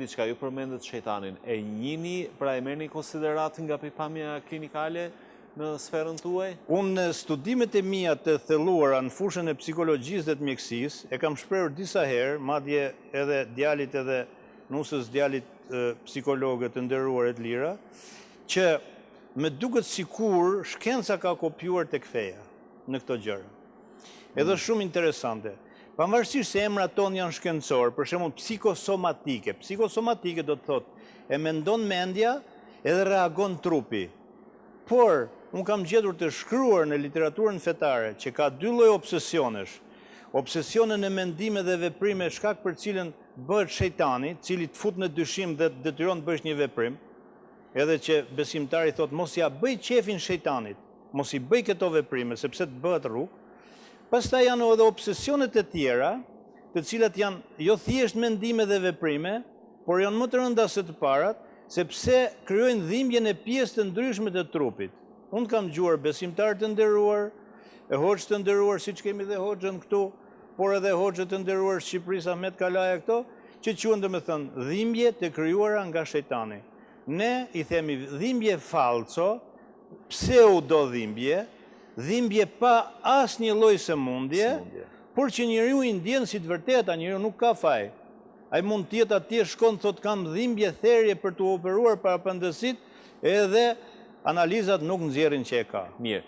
diçka, ju përmendet shejtanin. E njini, pra e merrni konsideratë nga pikpamja klinikale në sferën tuaj? Unë studimet e mia të thelluara në fushën e psikologjisë dhe të mjekësisë, e kam shprehur disa herë, madje edhe djalit edhe nusës djalit psikologët të nderuar e të lira, që me duket sikur shkenca ka kopjuar tek feja në këto gjëra. Edhe shumë interesante. Pavarësisht se emrat tonë janë shkencor, për shembull psikosomatike. Psikosomatike do të thotë e mendon mendja edhe reagon trupi. Por unë kam gjetur të shkruar në literaturën fetare që ka dy lloj obsesionesh. Obsesionin e mendime dhe veprime shkak për cilën bëhet shejtani, cili të fut në dyshim dhe të detyron të bësh një veprim, edhe që besimtari thotë mos ja bëj qefin shejtanit, mos i bëj këto veprime sepse të bëhet rrugë. Pastaj janë edhe obsesionet e tjera, të cilat janë jo thjesht mendime dhe veprime, por janë më të rënda se të parat, sepse krijojnë dhimbjen e pjesë të ndryshme të trupit. Unë kam dëgjuar besimtarë të nderuar, e hoxhë të nderuar, siç kemi dhe hoxhën këtu, por edhe hoxhët të nderuar Shqipërisë Ahmet Kalaja këto, që quhen domethënë dhimbje të krijuara nga shejtani. Ne i themi dhimbje falso, pseudo dhimbje, dhimbje pa asnjë lloj sëmundje, por që njeriu i ndjen si të vërteta, njeriu nuk ka faj. Ai mund të jetë atje shkon thot kam dhimbje therje për të operuar para pandësit, edhe analizat nuk nxjerrin që e ka. Mirë.